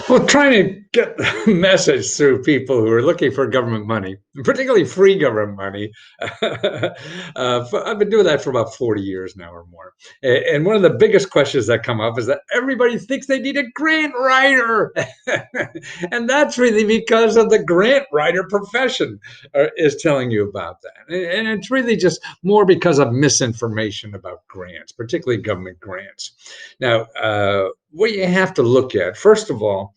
Well, trying to get the message through people who are looking for government money, particularly free government money. I've been doing that for about 40 years now or more. And one of the biggest questions that come up is that everybody thinks they need a grant writer. And that's really because of the grant writer profession is telling you about that. And it's really just more because of misinformation about grants, particularly government grants. Now, what you have to look at, first of all,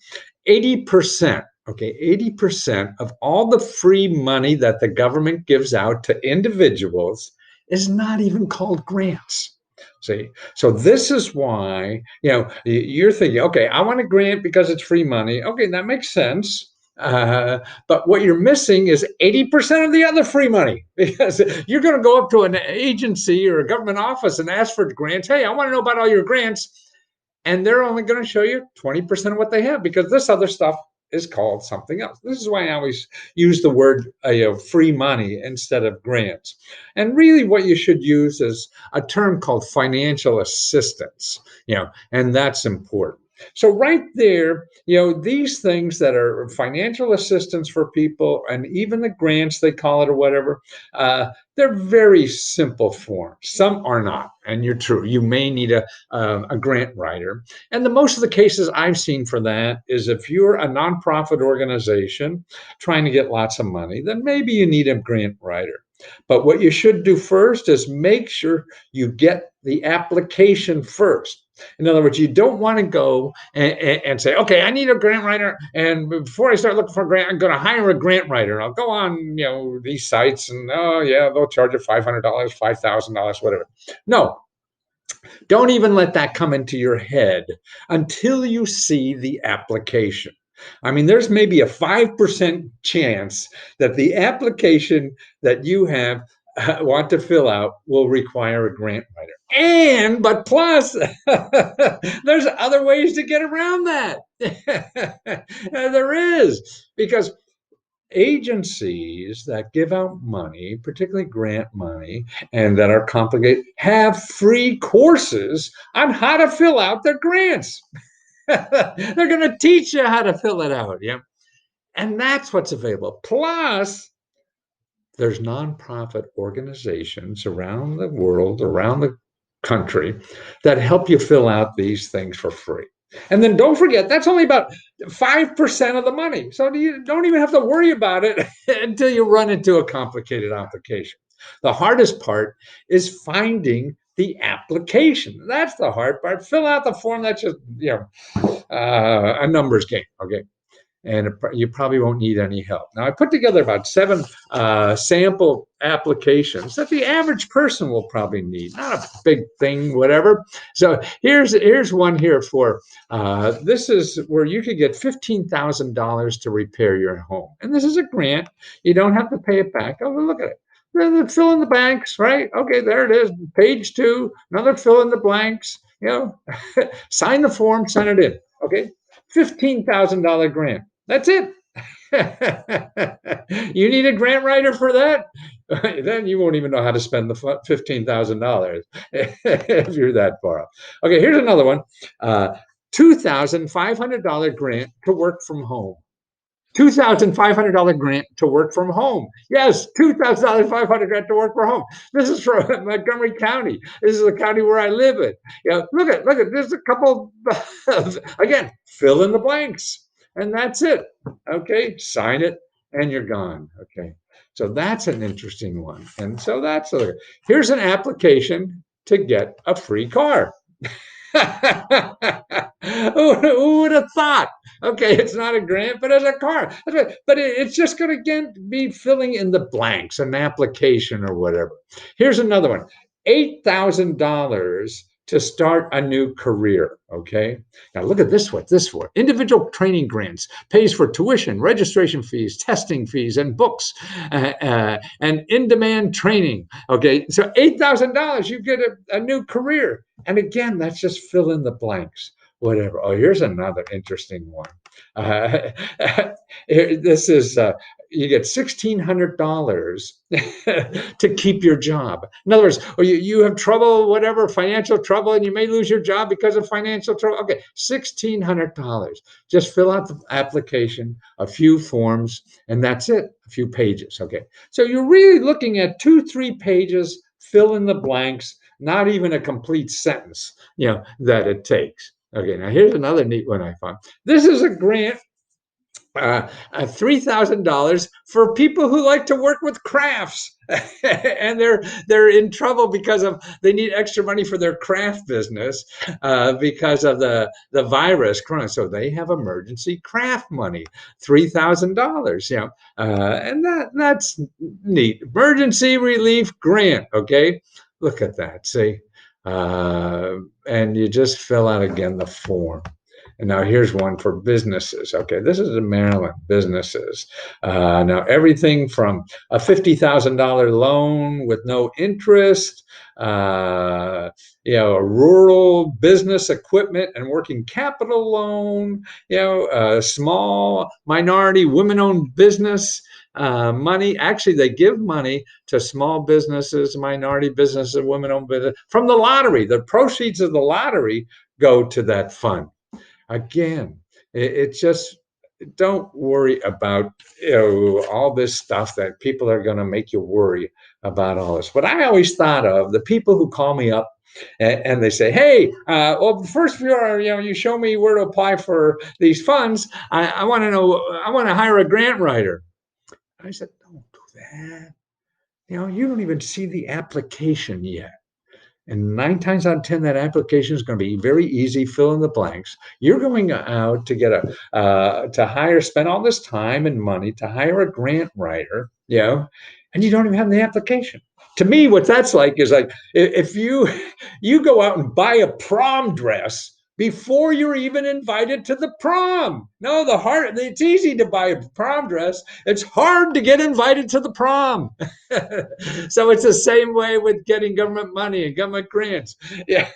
80%, okay, 80% of all the free money that the government gives out to individuals is not even called grants. See, so this is why, you're thinking, okay, I want a grant because it's free money. Okay, that makes sense. But what you're missing is 80% of the other free money because you're going to go up to an agency or a government office and ask for grants. Hey, I want to know about all your grants. And they're only going to show you 20% of what they have because this other stuff is called something else. This is why I always use the word free money instead of grants. And really what you should use is a term called financial assistance, and that's important. So right there, these things that are financial assistance for people and even the grants they call it or whatever, they're very simple forms. Some are not, and you're true. You may need a grant writer. And the most of the cases I've seen for that is if you're a nonprofit organization trying to get lots of money, then maybe you need a grant writer. But what you should do first is make sure you get the application first. In other words, you don't want to go and say, okay, I need a grant writer. And before I start looking for a grant, I'm going to hire a grant writer. I'll go on, these sites and, oh, yeah, they'll charge you $500, $5,000, whatever. No, don't even let that come into your head until you see the application. I mean, there's maybe a 5% chance that the application that you have want to fill out will require a grant writer. But plus, there's other ways to get around that. There is, because agencies that give out money, particularly grant money, and that are complicated, have free courses on how to fill out their grants. They're going to teach you how to fill it out. Yeah. And that's what's available. Plus, there's nonprofit organizations around the world, around the country, that help you fill out these things for free. And then don't forget, that's only about 5% of the money. So you don't even have to worry about it until you run into a complicated application. The hardest part is finding the application. That's the hard part. Fill out the form. That's just, a numbers game. Okay. And you probably won't need any help. Now, I put together about 7 sample applications that the average person will probably need. Not a big thing, whatever. So here's one here for, this is where you could get $15,000 to repair your home. And this is a grant. You don't have to pay it back. Oh, look at it. Fill in the blanks, right? Okay, there it is. Page 2, another fill in the blanks. Sign the form, send it in. Okay, $15,000 grant. That's it. You need a grant writer for that? Then you won't even know how to spend the $15,000 if you're that far off. Okay, here's another one. $2,500 grant to work from home. $2,500 grant to work from home. Yes, $2,500 grant to work from home. This is from Montgomery County. This is the county where I live in. Look at, there's a couple, again, fill in the blanks. And that's it. Okay, sign it and you're gone. Okay, so that's an interesting one. And so here's an application to get a free car. Who would have thought? Okay, it's not a grant, but it's a car. But it's just going to again be filling in the blanks, an application or whatever. Here's another one: $8,000 to start a new career. Okay, now look at this one. This one: individual training grants, pays for tuition, registration fees, testing fees, and books, and in-demand training. Okay, so $8,000, you get a new career. And again, that's just fill in the blanks. whatever. Oh, here's another interesting one. Uh, this is you get $1,600 to keep your job. In other words, or you have trouble, whatever, financial trouble, and you may lose your job because of financial trouble. Okay, $1,600. Just fill out the application, a few forms, and that's it. A few pages. Okay, so you're really looking at 2, 3 pages. Fill in the blanks. Not even a complete sentence, that it takes. Okay, now here's another neat one I found. This is a grant, $3,000 for people who like to work with crafts, and they're in trouble because of they need extra money for their craft business because of the virus corona. So they have emergency craft money, $3,000. And that's neat. Emergency relief grant. Okay, look at that. See, and you just fill out again the form. And now here's one for businesses. Okay, this is in Maryland, businesses. Now everything from a $50,000 loan with no interest, a rural business equipment and working capital loan, a small minority women-owned business money. Actually, they give money to small businesses, minority businesses, women-owned business from the lottery. The proceeds of the lottery go to that fund. Again, it's just don't worry about all this stuff that people are going to make you worry about all this. What I always thought of, the people who call me up and they say, "Hey, well, first you show me where to apply for these funds. I want to know. I want to hire a grant writer." I said, "Don't do that. You don't even see the application yet." And 9 times out of 10, that application is going to be very easy. Fill in the blanks. You're going out to get spend all this time and money to hire a grant writer, and you don't even have the application. To me, what that's like is like if you go out and buy a prom dress before you're even invited to the prom. No, it's easy to buy a prom dress. It's hard to get invited to the prom. So it's the same way with getting government money and government grants. Yeah.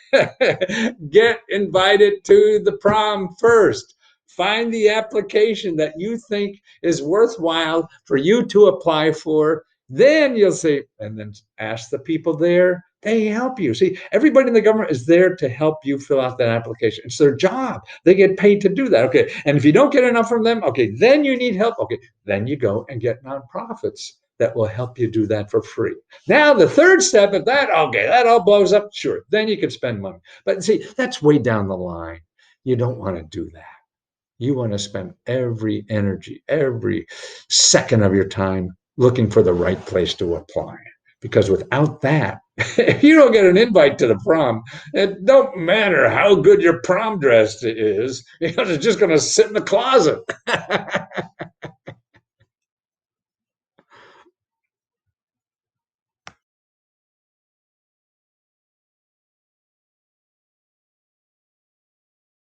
Get invited to the prom first. Find the application that you think is worthwhile for you to apply for. Then you'll say, and then ask the people there. They help you. See, everybody in the government is there to help you fill out that application. It's their job. They get paid to do that. Okay. And if you don't get enough from them, okay, then you need help. Okay. Then you go and get nonprofits that will help you do that for free. Now, the third step of that, okay, that all blows up, sure, then you can spend money. But see, that's way down the line. You don't want to do that. You want to spend every energy, every second of your time looking for the right place to apply. Because without that, if you don't get an invite to the prom, it don't matter how good your prom dress is, because it's just going to sit in the closet.